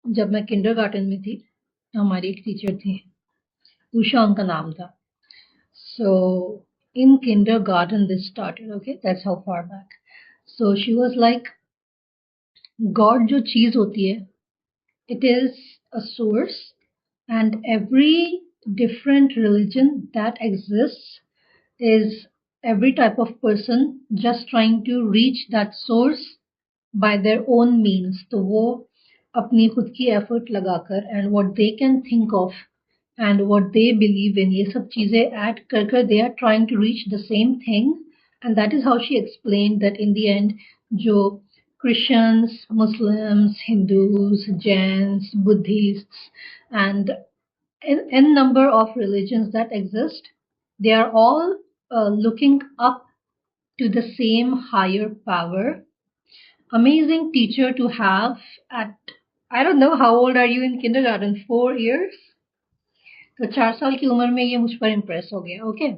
जब मैं किंडरगार्टन में थी, हमारी एक टीचर थी, उषा उनका नाम था. So in kindergarten this started, okay? That's how far back. So she was like, God जो चीज होती है, it is a source, and every different religion that exists is every type of person just trying to reach that source by their own means. तो वो अपनी खुद की effort लगाकर and what they can think of and what they believe in, ये सब चीजें add कर कर they are trying to reach the same thing. And that is how she explained that in the end जो Christians, Muslims, Hindus, Jains, Buddhists, and n number of religions that exist, they are all looking up to the same higher power. Amazing teacher to have at, I don't know, how old are you in kindergarten? 4 years? तो 4 साल की उम्र में ये मुझ पर impress हो गया. Okay.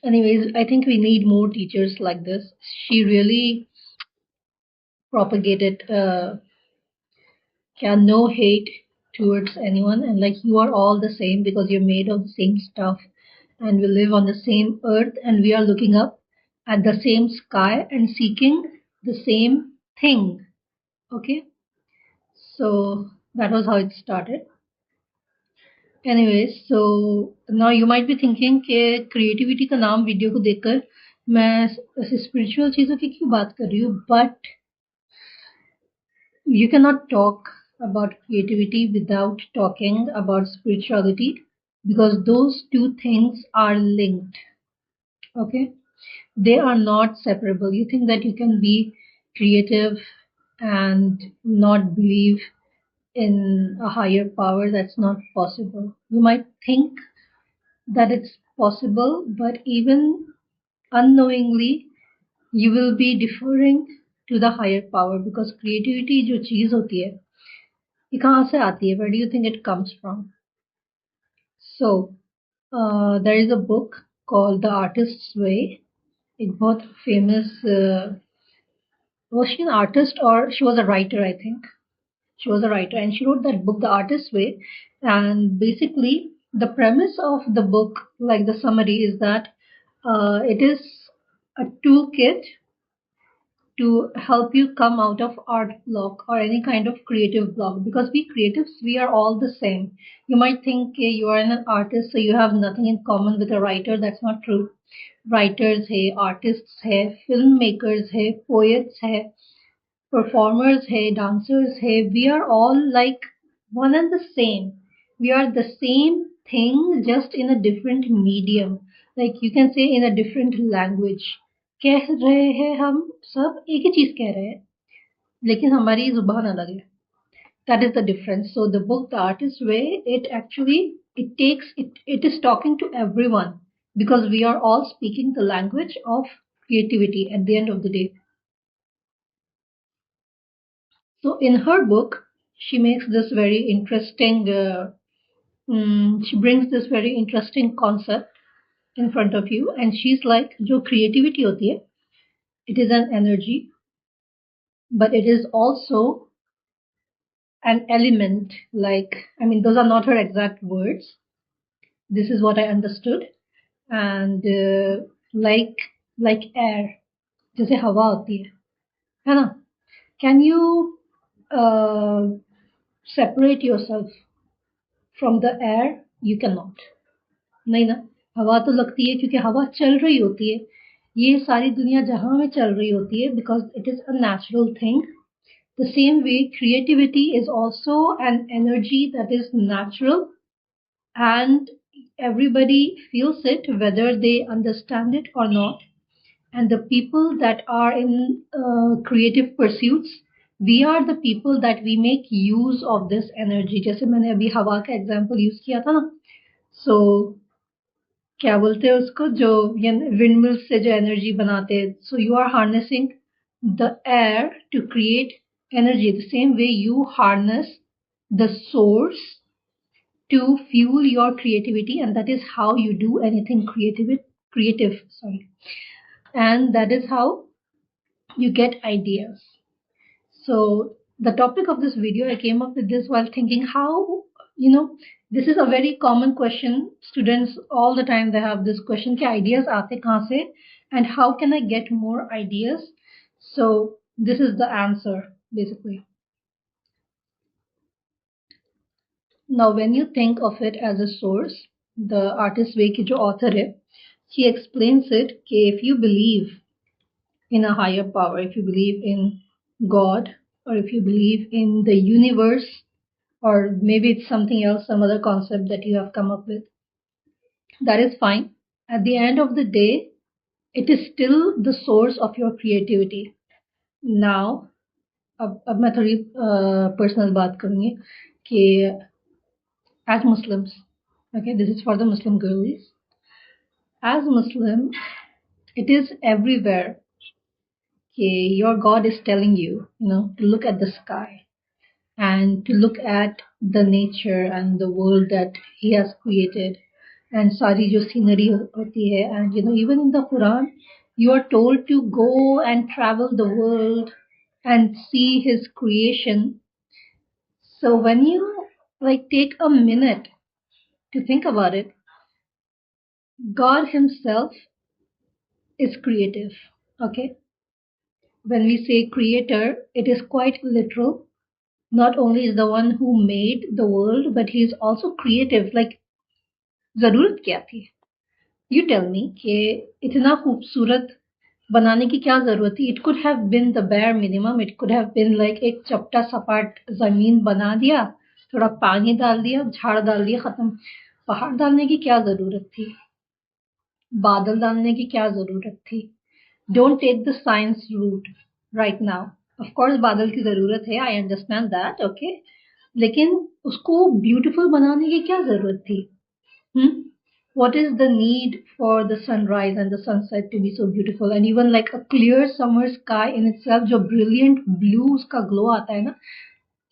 Anyways, I think we need more teachers like this. She really propagated no hate towards anyone, and like you are all the same because you're made of the same stuff, and we live on the same earth, and we are looking up at the same sky and seeking the same thing. Okay, so that was how it started. Anyways, so now you might be thinking कि creativity का नाम video को देखकर मैं spiritual चीजों की क्यों बात कर रही हूँ, but you cannot talk about creativity without talking about spirituality because those two things are linked. Okay, they are not separable. You think that you can be creative and not believe in a higher power? That's not possible. You might think that it's possible, but even unknowingly, you will be deferring to the higher power because creativity जो चीज होती है, ये कहाँ से आती है? Where do you think it comes from? So, there is a book called The Artist's Way. एक बहुत famous, was she an artist or she was a writer, I think. She was a writer and she wrote that book, The Artist's Way. And basically, the premise of the book, like the summary, is that it is a toolkit to help you come out of art block or any kind of creative block, because we creatives, we are all the same. You might think you are an artist so you have nothing in common with a writer. That's not true. Writers hai, artists hai, filmmakers hai, poets hai, performers hai, dancers hai, we are all like one and the same. We are the same thing, just in a different medium, like you can say in a different language. कह रहे हैं हम सब एक ही चीज कह रहे हैं, लेकिन हमारी जुबान अलग है. That is the difference. So the book The Artist Way, it actually, it is talking to everyone because we are all speaking the language of creativity at the end of the day. So in her book, she makes this very interesting. She brings this very interesting concept in front of you, and she's like, "जो creativity होती है, it is an energy, but it is also an element." Like, I mean, those are not her exact words. This is what I understood, and like air, जैसे हवा होती है ना? Can you uh, separate yourself from the air? You cannot. नहीं ना. हवा तो लगती है क्योंकि हवा चल रही होती है. ये सारी दुनिया जहां में चल रही होती है because it is a natural thing. The same way, creativity is also an energy that is natural, and everybody feels it whether they understand it or not. And the people that are in creative pursuits, we are the people that we make use of this energy. जैसे मैंने अभी हवा का example use किया था ना. So क्या बोलते हैं उसको, जो ये विंडमिल से जो एनर्जी बनाते हैं, so you are harnessing the air to create energy. The same way you harness the source to fuel your creativity, and that is how you do anything creative, sorry, and that is how you get ideas. So The topic of this video, I came up with this while thinking how, you know, this is a very common question. Students all the time they have this question कि ideas आते कहाँ से and how can I get more ideas? So this is the answer basically. Now when you think of it as a source, the artist way की जो author है, he explains it कि if you believe in a higher power, if you believe in God, or if you believe in the universe, or maybe it's something else, some other concept that you have come up with, that is fine. At the end of the day, it is still the source of your creativity. Now, अब मैं थोड़ी personal बात करूंगी कि as Muslims, okay, this is for the Muslim girls. As Muslim, it is everywhere. Okay, your God is telling you, to look at the sky and to look at the nature and the world that he has created and sari jo scenery hoti hai, and even in the Quran you are told to go and travel the world and see his creation. So when you like take a minute to think about it, God himself is creative. Okay, when we say creator, it is quite literal. Not only is the one who made the world, but he is also creative. Like जरूरत क्या थी? You tell me कि इतना खूबसूरत बनाने की क्या जरूरत थी? It could have been the bare minimum. It could have been like एक चपटा सपाट जमीन बना दिया, थोड़ा पानी डाल दिया, झाड़ डाल दिया, खत्म. पहाड़ डालने की क्या जरूरत थी? बादल डालने की क्या जरूरत थी? Don't take the science route right now. Of course बादल की जरूरत है, I understand that, okay? लेकिन उसको ब्यूटीफुल बनाने की क्या जरूरत थी? What is the need for the sunrise and the sunset to be so beautiful? And even like a clear summer sky in itself, जो brilliant blue उसका glow आता है ना,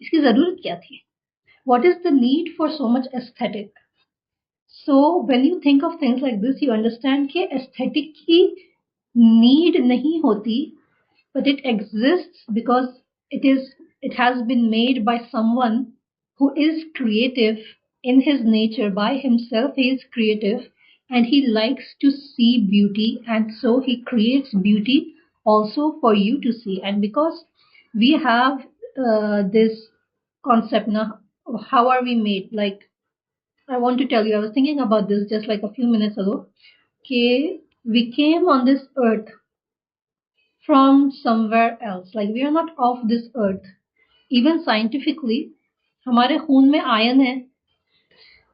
इसकी जरूरत क्या थी? What is the need for so much aesthetic? So when you think of things like this, you understand कि aesthetic की need नहीं होती, but it exists because it has been made by someone who is creative in his nature. By himself he is creative and he likes to see beauty, and so he creates beauty also for you to see. And because we have this concept now, how are we made? Like, I want to tell you, I was thinking about this just like a few minutes ago. Okay, we came on this earth from somewhere else. Like, we are not of this earth. Even scientifically, हमारे खून में iron है,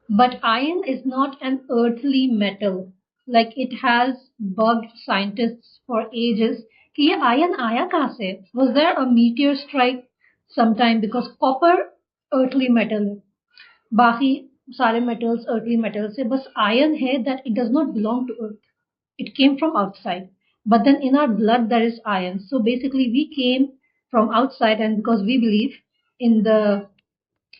but iron is not an earthly metal. Like, it has bugged scientists for ages कि ये iron आया कहाँ से? Was there a meteor strike sometime? Because copper earthly metal है, बाकी सारे metals earthly metals है, बस iron है that it does not belong to earth. It came from outside. But then in our blood there is iron. So basically we came from outside, and because we believe in the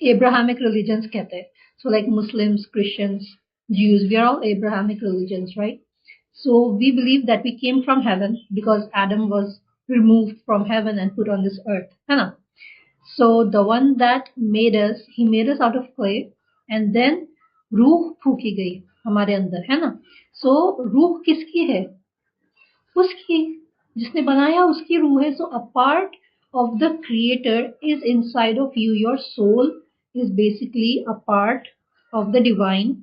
Abrahamic religions कहते हैं. So like Muslims, Christians, Jews, we are all Abrahamic religions, right? So we believe that we came from heaven because Adam was removed from heaven and put on this earth. है ना? So the one that made us, he made us out of clay, and then रूह फूकी गई हमारे अंदर, है ना? So रूह किसकी है? उसकी, जिसने बनाया उसकी रूह है. So a part of the creator is inside of you. Your soul is basically a part of the divine.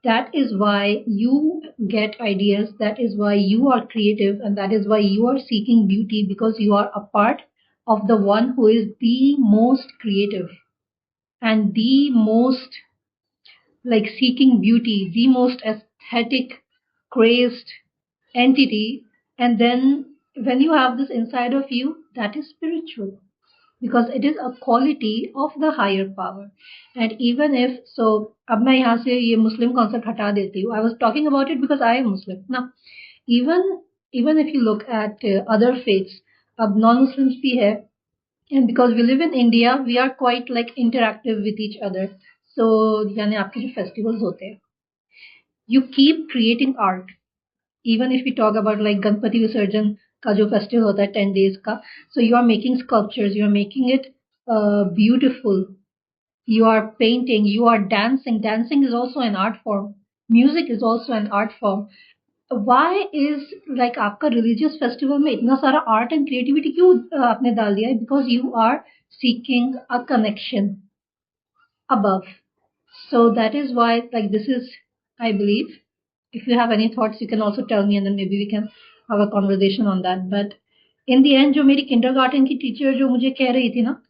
That is why you get ideas, that is why you are creative, and that is why you are seeking beauty, because you are a part of the one who is the most creative and the most like seeking beauty, the most aesthetic crazed entity. And then when you have this inside of you, that is spiritual, because it is a quality of the higher power. And even if, so अब मैं यहाँ से ये Muslim concept हटा देती हूँ. I was talking about it because I am Muslim. Now even if you look at other faiths, अब non-Muslims भी है, and because we live in India, we are quite like interactive with each other. So यानी आपके जो festivals होते हैं, you keep creating art. Even if we talk about like Ganpati Visarjan, का जो फेस्टिवल होता है 10 days का. So you are making sculptures, you are making it beautiful. You are painting, you are dancing. Dancing is also an art form. Music is also an art form. Why is like आपका religious festival में इतना सारा art and creativity क्यों आपने डाल दिया है? Because you are seeking a connection above. So that is why, like, this is, I believe. If you have any thoughts, you can also tell me, and then maybe we can have a conversation on that. But in the end, जो मेरी kindergarten की teacher जो मुझे कह रही थी ना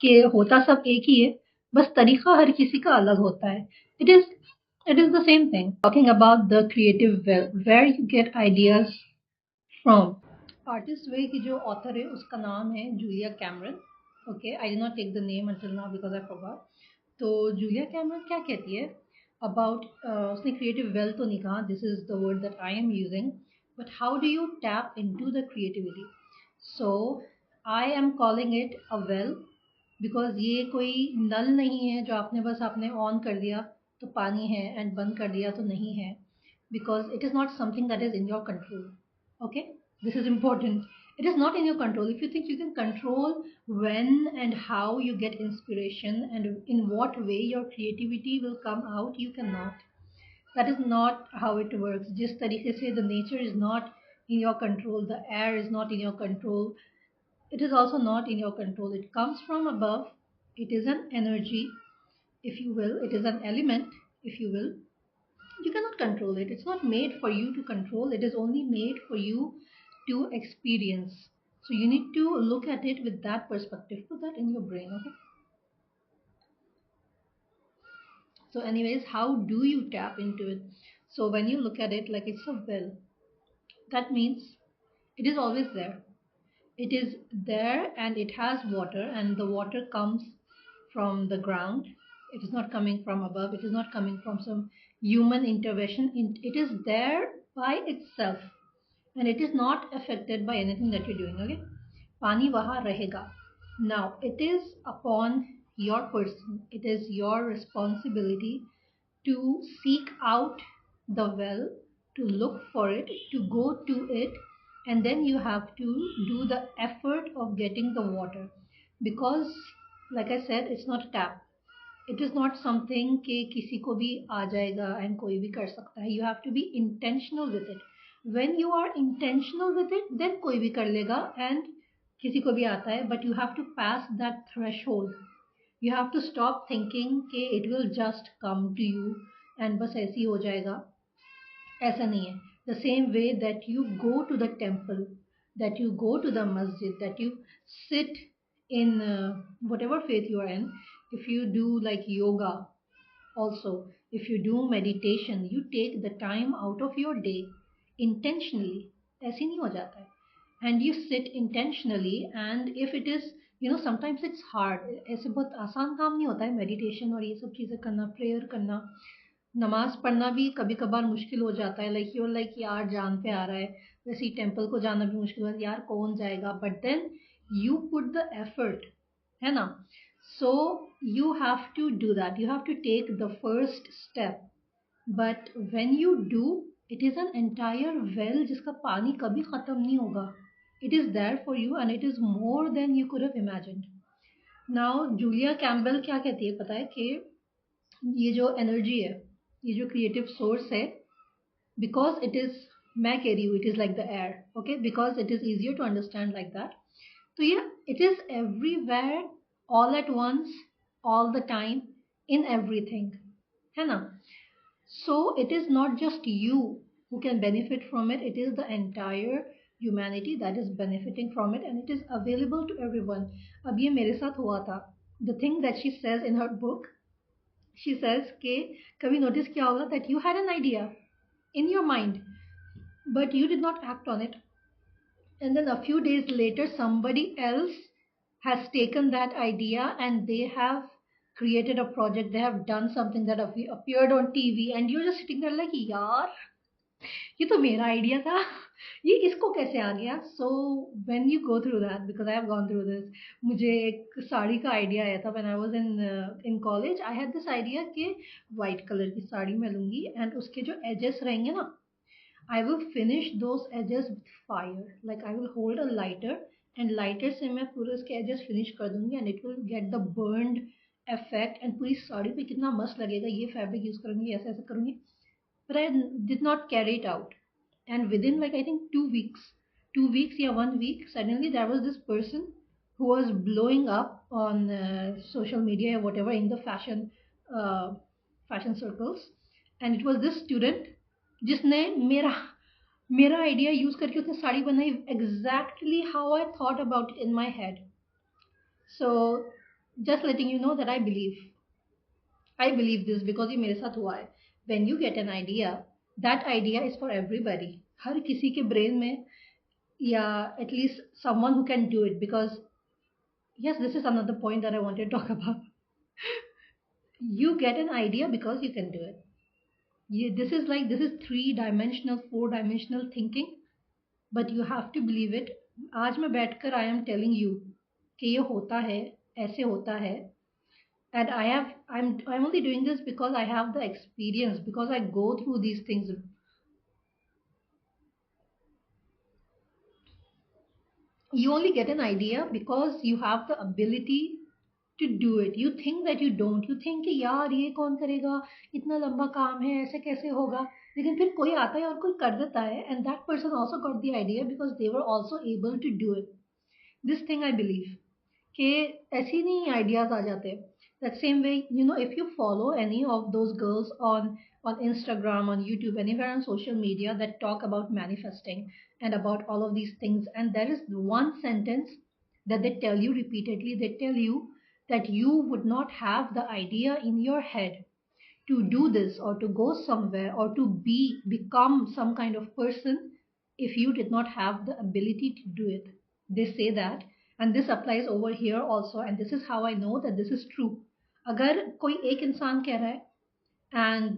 कि होता सब एक ही है, बस तरीका हर किसी का अलग होता है. It is it is the same thing. Talking about the creative well, where you get ideas from. Artist Way की जो author है उसका नाम है Julia Cameron. Okay, I did not take the name until now because I forgot. तो Julia Cameron क्या कहती है अबाउट, उसने क्रिएटिव वेल तो नहीं कहा, this is the word that I am using, but how do you tap into the creativity. So I am calling it a well because ये कोई नल नहीं है जो आपने ऑन कर दिया तो पानी है एंड बंद कर दिया तो नहीं है, because it is not something that is in your control. Okay, this is important. It is not in your control. If you think you can control when and how you get inspiration and in what way your creativity will come out, you cannot. That is not how it works. Just तरीके से the nature is not in your control, the air is not in your control, it is also not in your control. It comes from above. It is an energy, if you will. It is an element, if you will. You cannot control it. It's not made for you to control. It is only made for you to experience. So you need to look at it with that perspective. Put that in your brain, okay? So anyways, how do you tap into it? So when you look at it like it's a well, that means it is always there. It is there and it has water, and the water comes from the ground. It is not coming from above. It is not coming from some human intervention. It is there by itself and it is not affected by anything that you're doing. Okay, पानी वहाँ रहेगा. Now it is upon your person. It is your responsibility to seek out the well, to look for it, to go to it, and then you have to do the effort of getting the water. Because, like I said, it's not a tap. It is not something कि किसी को भी आ जाएगा and कोई भी कर सकता है. You have to be intentional with it. When you are intentional with it, then कोई भी कर लेगा and किसी को भी आता है. But you have to pass that threshold. You have to stop thinking कि it will just come to you and बस ऐसे ही हो जाएगा. ऐसा नहीं है. The same way that you go to the temple, that you go to the masjid, that you sit in whatever faith you are in, if you do like yoga also, if you do meditation, you take the time out of your day intentionally. ऐसे नहीं हो जाता है. And you sit intentionally, and if it is, sometimes it's hard. ऐसे बहुत आसान काम नहीं होता है मेडिटेशन और ये सब चीज़ें करना, प्रेयर करना, नमाज पढ़ना भी कभी कभार मुश्किल हो जाता है. लाइक यूर लाइक यार जान पे आ रहा है, वैसे ही टेम्पल को जाना भी मुश्किल है, यार कौन जाएगा, but then you put the effort, है ना. So you have to do that, you have to take the first step. But when you do, it is an entire well जिसका पानी कभी ख़त्म नहीं होगा. It is there for you and it is more than you could have imagined. Now Julia Campbell क्या कहती है पता है कि ये जो एनर्जी है, ये जो क्रिएटिव सोर्स है, बिकॉज इट इज, मैं कह रही हूँ it is like the air. Okay, because it is easier to understand like that. तो ये it is everywhere, all at once, all the time, in everything, है ना. So it is not just you who can benefit from it, it is the entire humanity that is benefiting from it and it is available to everyone. अब ये मेरे साथ हुआ था. The thing that she says in her book, she says कि कभी notice किया होगा that you had an idea in your mind but you did not act on it, and then a few days later somebody else has taken that idea and they have created a project, they have done something that appeared on TV and you're just sitting there like यार ये तो मेरा idea था, ये इसको कैसे आ गया. So when you go through that, because I have gone through this, मुझे एक साड़ी का आइडिया आया था when I was in college. I had this idea कि वाइट कलर की साड़ी मैं लूँगी एंड उसके जो एजेस रहेंगे ना, I will finish those edges with fire. Like I will hold a lighter and lighter से मैं पूरे उसके edges finish कर दूंगी and it will get the burned effect and पूरी साड़ी पे कितना मस्त लगेगा, ये fabric use करूंगी, ऐसे ऐसे करूंगी. But I did not carry it out. And within like I think 2 weeks, 2 weeks, yeah, 1 week, suddenly there was this person who was blowing up on social media or whatever in the uh, fashion circles, and it was this student जिसने मेरा मेरा idea use करके उसने साड़ी बनाई exactly how I thought about it in my head. So just letting you know that I believe this because ये मेरे साथ हुआ है. When you get an idea, that idea is for everybody. हर किसी के brain में, या at least someone who can do it, because yes, this is another point that I wanted to talk about. You get an idea because you can do it. This is three-dimensional, four-dimensional thinking, but you have to believe it. आज मैं बैठकर I am telling you कि ये होता है, ऐसे होता है, and I'm only doing this because I have the experience, because I go through these things. You only get an idea because you have the ability to do it. You think that you don't. You think कि यार ये कौन करेगा, इतना लंबा काम है, ऐसे कैसे होगा. लेकिन फिर कोई आता है और कोई कर देता है, and that person also got the idea because they were also able to do it. This thing I believe कि ऐसे नहीं आइडियाज आ जाते. That same way, if you follow any of those girls on Instagram, on YouTube, anywhere on social media that talk about manifesting and about all of these things, and there is one sentence that they tell you repeatedly. They tell you that you would not have the idea in your head to do this or to go somewhere or to become some kind of person if you did not have the ability to do it. They say that, and this applies over here also, and this is how I know that this is true. अगर कोई एक इंसान कह रहा है and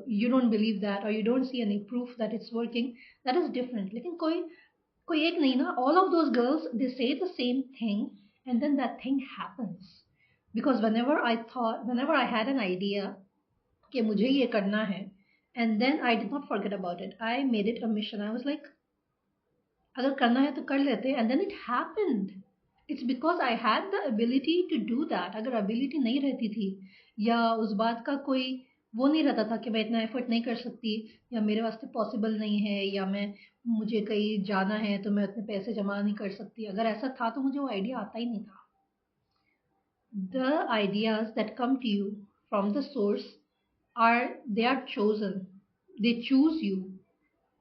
you don't believe that or you don't see any proof that it's working, that is different. लेकिन कोई कोई एक नहीं ना, all of those girls, they say the same thing and then that thing happens. Because whenever I had an idea कि मुझे ये करना है, and then I did not forget about it. I made it a mission. I was like, अगर करना है तो कर लेते, and then it happened. It's because I had the ability to do that. अगर ability नहीं रहती थी या उस बात का कोई वो नहीं रहता था कि मैं इतना एफर्ट नहीं कर सकती या मेरे वास्ते पॉसिबल नहीं है या मुझे कहीं जाना है तो मैं उतने पैसे जमा नहीं कर सकती, अगर ऐसा था तो मुझे वो आइडिया आता ही नहीं था. The ideas that come to you from the source they are chosen. They choose you,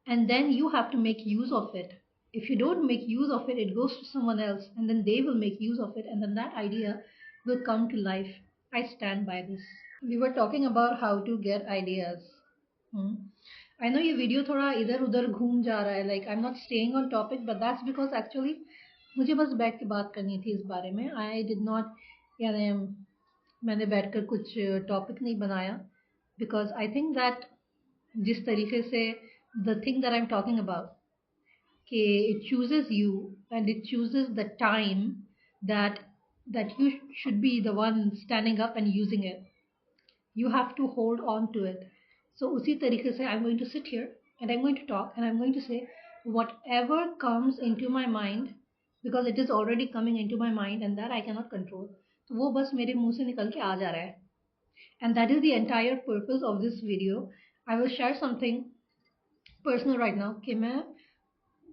and then you have to make use of it. If you don't make use of it, it goes to someone else, and then they will make use of it, and then that idea will come to life. I stand by this. We were talking about how to get ideas. Hmm. I know ये video थोड़ा इधर उधर घूम जा रहा है. Like I'm not staying on topic, but that's because actually मुझे बस बैठ के बात करनी थी इस बारे में. I did not, यानी मैंने बैठकर कुछ टॉपिक नहीं बनाया, because I think that जिस तरीके से the thing that I'm talking about, कि it chooses you and it chooses the time that you should be the one standing up and using it. You have to hold on to it. So उसी तरीके से I'm going to sit here and I'm going to talk and I'm going to say whatever comes into my mind, because it is already coming into my mind and that I cannot control. तो वो बस मेरे मुंह से निकल के आ जा रहा है. And that is the entire purpose of this video. I will share something personal right now कि मैं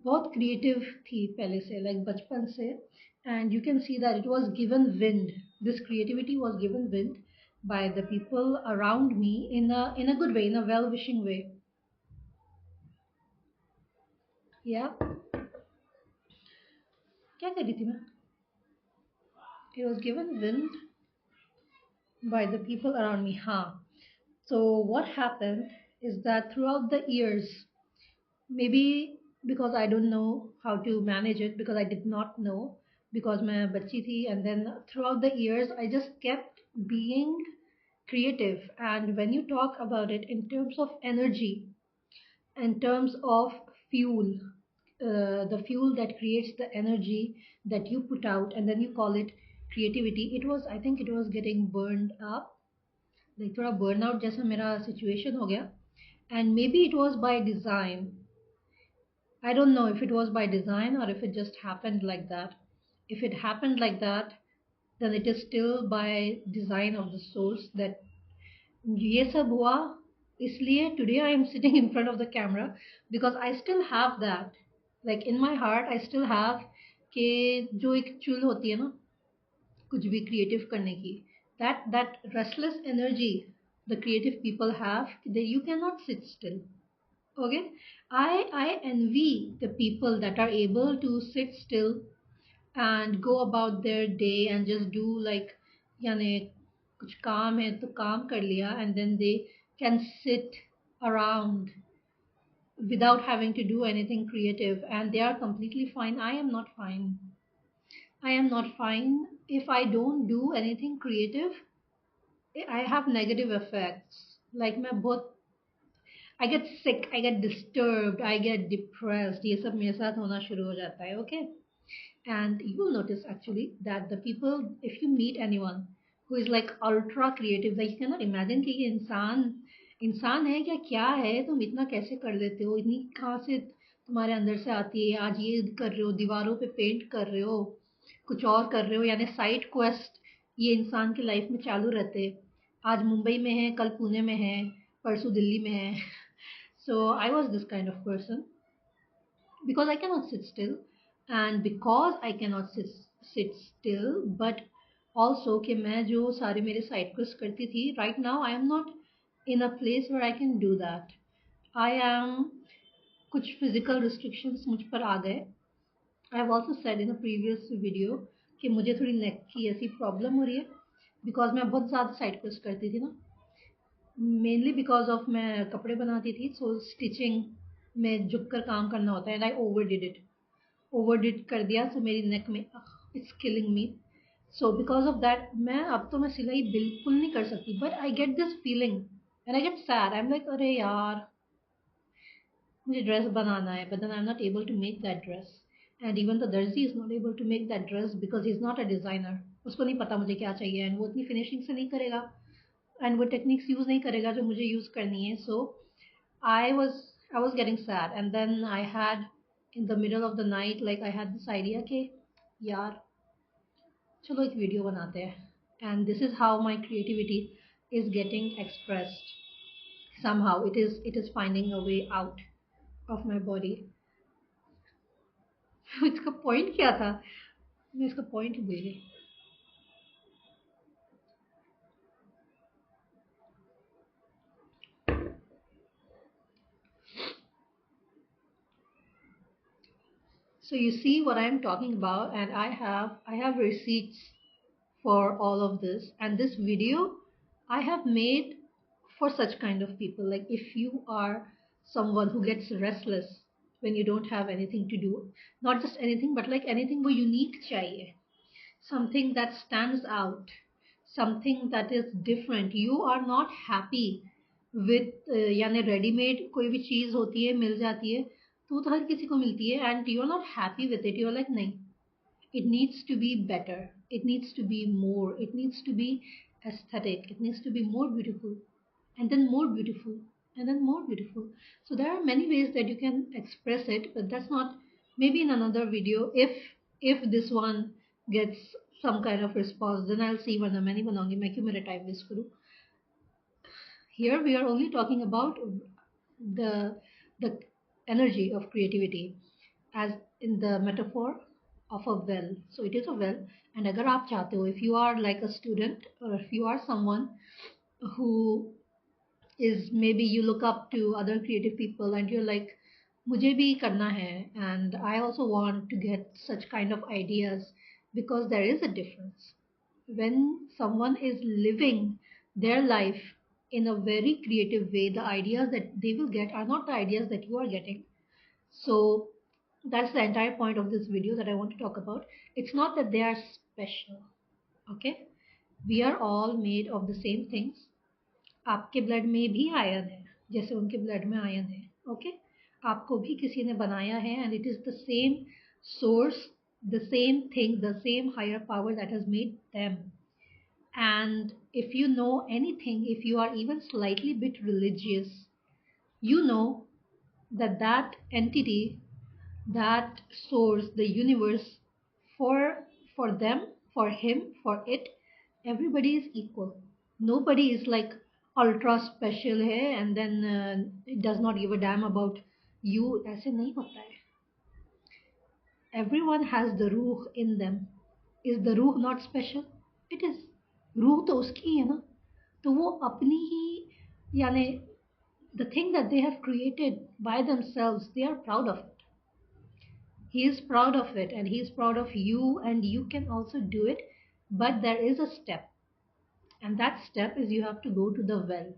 बहुत क्रिएटिव थी पहले से, लाइक बचपन से, and you can see that it was given wind. This creativity was given wind by the people around me in a good way, in a well wishing way. Yeah, क्या कर रही थी मैं? It was given wind by the people around me. हाँ. So what happened is that throughout the years, maybe because I don't know how to manage it, because I did not know, because मैं बच्ची थी, and then throughout the years I just kept being creative. And when you talk about it in terms of energy, in terms of fuel, the fuel that creates the energy that you put out and then you call it creativity, I think it was getting burned up, like थोड़ा burnout जैसा मेरा situation हो गया. And maybe it was by design. I don't know if it was by design or if it just happened like that. If it happened like that, then it is still by design of the source that ये सब हुआ. इसलिए today I am sitting in front of the camera because I still have that, like in my heart I still have कि जो एक चुल होती है ना कुछ भी creative करने की, that restless energy the creative people have, that you cannot sit still. Okay, I envy the people that are able to sit still and go about their day and just do like यानी कुछ काम है तो काम कर लिया and then they can sit around without having to do anything creative and they are completely fine. I am not fine. I am not fine if I don't do anything creative. I have negative effects. Like मैं बहुत I get sick, I get disturbed, I get depressed. ये सब मेरे साथ होना शुरू हो जाता है. Okay. And you will notice actually that the people, if you meet anyone who is like ultra creative, like you cannot imagine कि ये इंसान इंसान है क्या है, तुम इतना कैसे कर लेते हो, इतनी कहाँ से तुम्हारे अंदर से आती है. आज ये कर रहे हो, दीवारों पे पेंट कर रहे हो, कुछ और कर रहे हो, यानी साइड क्वेस्ट ये इंसान की लाइफ में चालू रहते. आज मुंबई में है, कल पुणे में है, परसों दिल्ली में है. So I was this kind of person because I cannot sit still, and because I cannot sit still, but also कि मैं जो सारे मेरे साइड क्वेस्ट करती थी, right now I am not in a place where I can do that. I am कुछ physical restrictions मुझ पर आ गए. I have also said in a previous video कि मुझे थोड़ी नेक की ऐसी प्रॉब्लम हो रही है बिकॉज मैं बहुत ज़्यादा साइड क्वेस्ट करती थी ना, मेनली बिकॉज ऑफ मैं कपड़े बनाती थी, सो स्टिचिंग में झुक कर काम करना होता है एंड आई ओवर डिड कर दिया, सो मेरी नेक में it's killing me. So because of that मैं अब तो मैं सिलाई बिल्कुल नहीं कर सकती, but I get this feeling and I get sad. I am like अरे यार मुझे ड्रेस बनाना है, but then I am not able to make that dress. And even the दर्जी is not able to make that dress because he is not a designer. उसको नहीं पता मुझे क्या चाहिए एंड वो इतनी फिनिशिंग से नहीं करेगा एंड वो टेक्निक्स यूज नहीं करेगा जो मुझे यूज करनी है. सो I was I was getting sad, and then I had in the middle of the night, like I had this idea कि यार चलो एक वीडियो बनाते हैं, and this is how my creativity is getting expressed. Somehow it is finding a way out of my body. इसका point क्या था, मैं इसका पॉइंट ही भूल गई. So you see what I'm talking about, and I have receipts for all of this, and this video I have made for such kind of people. Like if you are someone who gets restless when you don't have anything to do, not just anything, but like anything wo unique chahiye, something that stands out, something that is different. You are not happy with यानी readymade कोई भी चीज होती है मिल जाती है तो हर किसी को मिलती है and you are not happy with it. You are like नहीं, it needs to be better, it needs to be more, it needs to be aesthetic, it needs to be more beautiful, and then more beautiful, and then more beautiful. So there are many ways that you can express it, but that's not, maybe in another video, if this one gets some kind of response, then I'll see वरना मैं नहीं बनाऊंगी, मैं क्यों मेरा time waste करूं. Here we are only talking about the energy of creativity as in the metaphor of a well. So it is a well, and agar aap chahte ho, if you are like a student or if you are someone who is, maybe you look up to other creative people and you're like मुझे भी करना है, and I also want to get such kind of ideas, because there is a difference when someone is living their life in a very creative way. The ideas that they will get are not the ideas that you are getting. So that's the entire point of this video that I want to talk about. It's not that they are special, okay? We are all made of the same things. आपके blood में भी iron है जैसे उनके blood में iron है, okay? आपको भी किसी ने बनाया है and it is the same source, the same thing, the same higher power that has made them. And if you know anything, if you are even slightly bit religious, You know that that entity, that source, the universe, for them, for him, for it, everybody is equal. Nobody is like ultra special है and then it does not give a damn about you. ऐसे नहीं होता है. Everyone has the रूह in them. Is the रूह not special? It is. रूह तो उसकी है ना. तो वो अपनी ही यानी the thing that they have created by themselves, they are proud of it. He is proud of it and he is proud of you, and you can also do it. But there is a step, and that step is you have to go to the well.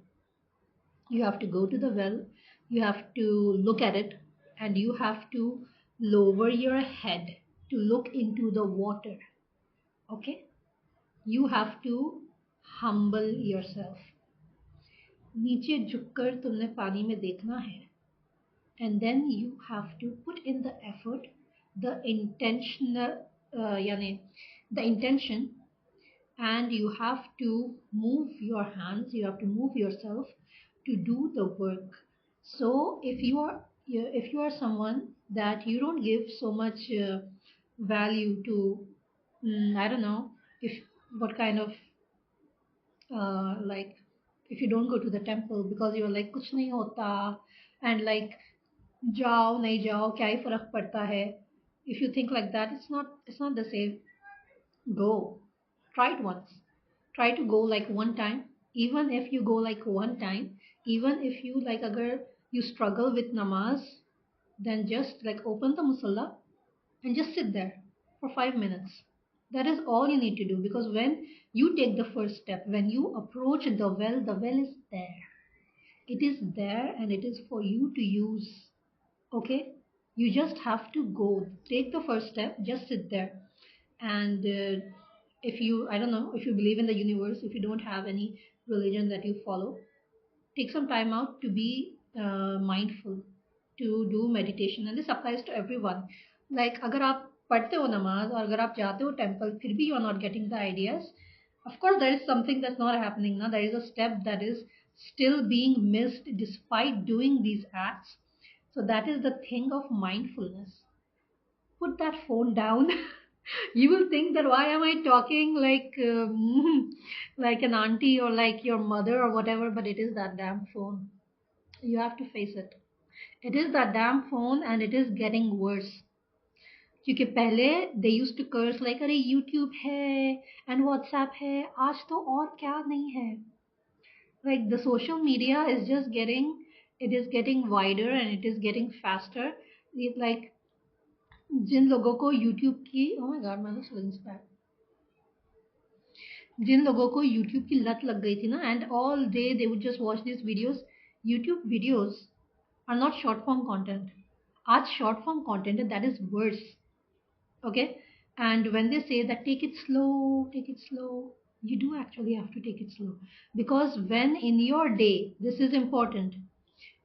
You have to go to the well, you have to look at it, and you have to lower your head to look into the water. Okay? You have to humble yourself. नीचे झुककर तुमने पानी में देखना है. And then you have to put in the effort, the intentional yani the intention, and you have to move your hands, you have to move yourself to do the work. So if you are someone that you don't give so much value to, I don't know if what kind of like if you don't go to the temple because you're like kuch nahi hota, and like जाओ नहीं जाओ क्या ही फर्क पड़ता है. If you think like that, it's not the same. Go, try it once. Try to go like one time. Even if you go like one time, even if you like agar you struggle with namaz, then just like open the musalla and just sit there for 5 minutes. That is all you need to do, because when you take the first step, when you approach the well is there. It is there and it is for you to use. Okay, you just have to go, take the first step, just sit there. And if you, I don't know, if you believe in the universe, if you don't have any religion that you follow, take some time out to be mindful, to do meditation. And this applies to everyone. Like agar aap padhte ho namaz or agar aap jate ho temple, fir bhi you are not getting the ideas, of course there is something that's not happening now. There is a step that is still being missed despite doing these acts. So that is the thing of mindfulness. Put that phone down. You will think that why am I talking like like an auntie or like your mother or whatever, but it is that damn phone. You have to face it. It is that damn phone, and it is getting worse. क्योंकि पहले they used to curse like अरे YouTube है and WhatsApp है, आज तो और क्या नहीं है. Like the social media is just getting, it is getting wider and it is getting faster. It like जिन लोगों को YouTube की, oh my god, my feelings bad. जिन लोगों को YouTube की लत लग गई थी ना, and all day they would just watch these videos. YouTube videos are not short form content. आज short form content that is worse. Okay, and when they say that take it slow, you do actually have to take it slow, because when in your day, this is important,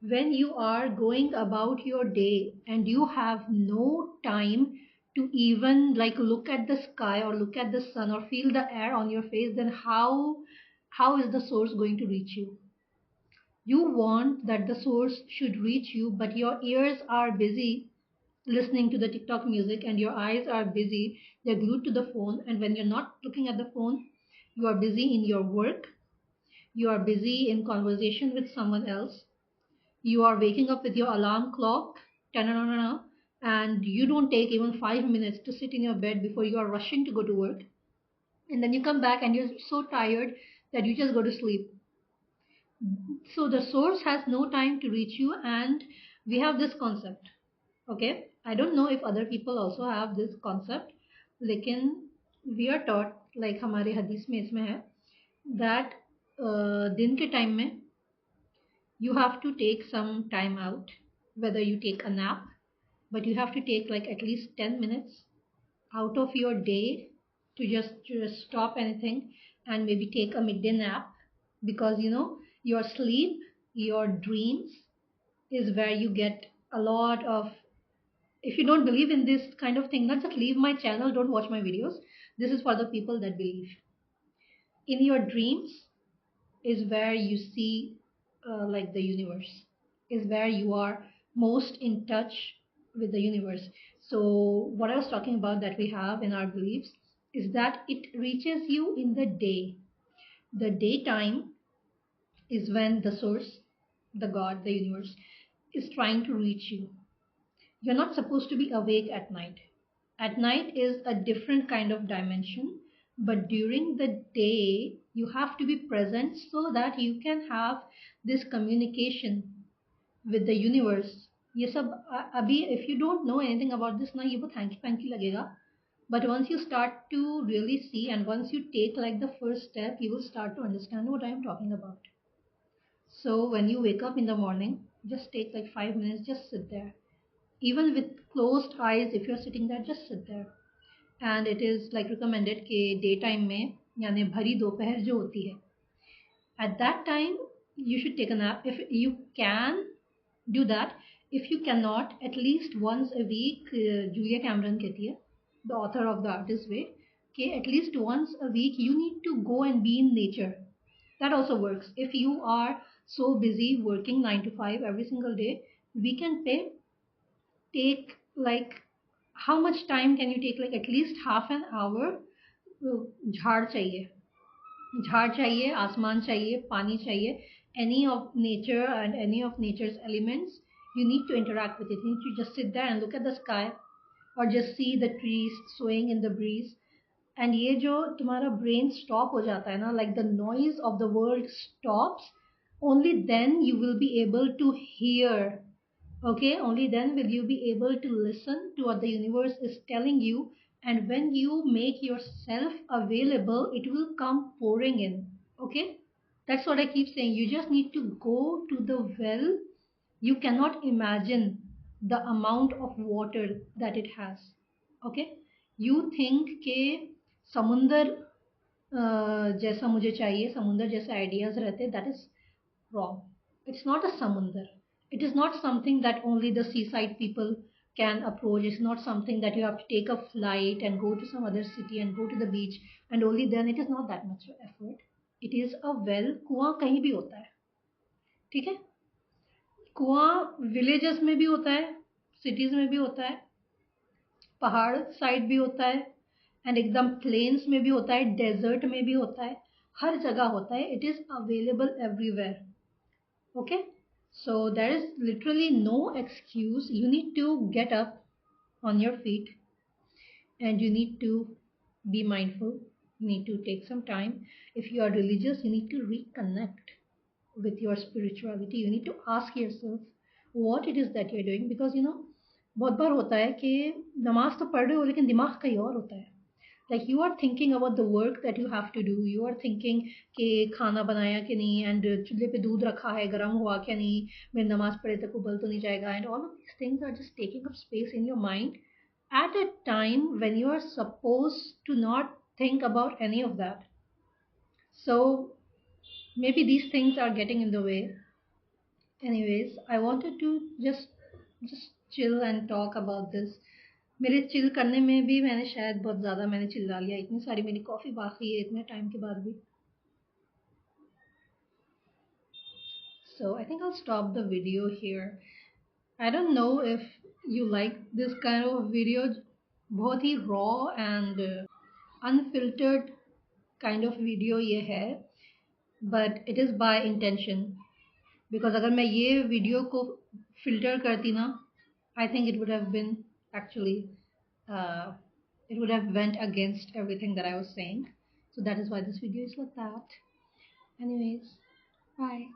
when you are going about your day and you have no time to even like look at the sky or look at the sun or feel the air on your face, then how is the source going to reach you? You want that the source should reach you, but your ears are busy listening to the TikTok music and your eyes are busy, they're glued to the phone. And when you're not looking at the phone, you are busy in your work, you are busy in conversation with someone else, you are waking up with your alarm clock, ta-na-na-na-na, and you don't take even 5 minutes to sit in your bed before you are rushing to go to work. And then you come back and you're so tired that you just go to sleep. So the source has no time to reach you, and we have this concept. Okay, I don't know if other people also have this concept, लेकिन we are taught, like हमारे हदीस में इसमें है that दिन के time में you have to take some time out, whether you take a nap, but you have to take like at least 10 minutes out of your day to just stop anything and maybe take a midday nap, because you know your sleep, your dreams is where you get a lot of. If you don't believe in this kind of thing, not just leave my channel, don't watch my videos. This is for the people that believe. In your dreams is where you see like the universe. is where you are most in touch with the universe. So, what I was talking about that we have in our beliefs is that it reaches you in the day. The daytime is when the source, the God, the universe, is trying to reach you. You're not supposed to be awake at night. At night is a different kind of dimension, but during the day, you have to be present so that you can have this communication with the universe. ये सब अभी if you don't know anything about this ना ये बहुत hanky panky लगेगा, but once you start to really see and once you take like the first step, you will start to understand what I am talking about. So when you wake up in the morning, just take like 5 minutes, just sit there. Even with closed eyes, if you're sitting there, just sit there. And it is like recommended कि daytime में यानी भरी दोपहर जो होती है, at that time you should take a nap if you can do that. If you cannot, at least once a week, Julia Cameron कहती है, the author of The Artist's Way, कि at least once a week you need to go and be in nature. That also works. If you are so busy working 9 to 5 every single day, weekend pay, take like, how much time can you take? Like at least half an hour. झाड़ चाहिए, झाड़ चाहिए, आसमान चाहिए, पानी चाहिए, any of nature and any of nature's elements, you need to interact with it. You need to just sit there and look at the sky or just see the trees swaying in the breeze. And ये जो तुम्हारा brain stop हो जाता है ना, like the noise of the world stops, only then you will be able to hear. Okay, only then will you be able to listen to what the universe is telling you. And when you make yourself available, it will come pouring in. Okay, that's what I keep saying. You just need to go to the well. You cannot imagine the amount of water that it has. Okay, you think कि समुंदर जैसा मुझे चाहिए, समुंदर जैसे ideas रहते, that is wrong. It's not a samundar. It is not something that only the seaside people can approach. It's not something that you have to take a flight and go to some other city and go to the beach and only then. It is not that much effort. It is a well. कुआं कहीं भी होता है, ठीक है? कुआं villages में भी होता है, सिटीज में भी होता है, पहाड़ साइड भी होता है, एंड एकदम प्लेन्स में भी होता है, डेजर्ट में भी होता है, हर जगह होता है. It is available everywhere. Okay, so there is literally no excuse. You need to get up on your feet and you need to be mindful. You need to take some time. If you are religious, you need to reconnect with your spirituality. You need to ask yourself what it is that you're doing, because बहुत बार होता है कि नमाज तो पढ़ रहे हो लेकिन दिमाग कहीं और होता है. Like you are thinking about the work that you have to do. You are thinking कि खाना बनाया कि नहीं, and चूल्हे पे दूध रखा है, गर्म हुआ क्या नहीं, मेरी नमाज पढ़े तक उबल तो नहीं जाएगा, and all of these things are just taking up space in your mind at a time when you are supposed to not think about any of that. So maybe these things are getting in the way. Anyways, I wanted to just chill and talk about this. मेरे chill करने में भी मैंने शायद बहुत ज़्यादा मैंने चिल्ला लिया, इतनी सारी मेरी कॉफ़ी बाकी है इतने टाइम के बाद भी. So I think I'll stop the video here. I don't know if you like this kind of video. बहुत ही raw and unfiltered kind of video ये है, but it is by intention. Because अगर मैं ये video को filter करती ना, I think it would have been actually it would have went against everything that I was saying. So that is why this video is like that. Anyways, bye.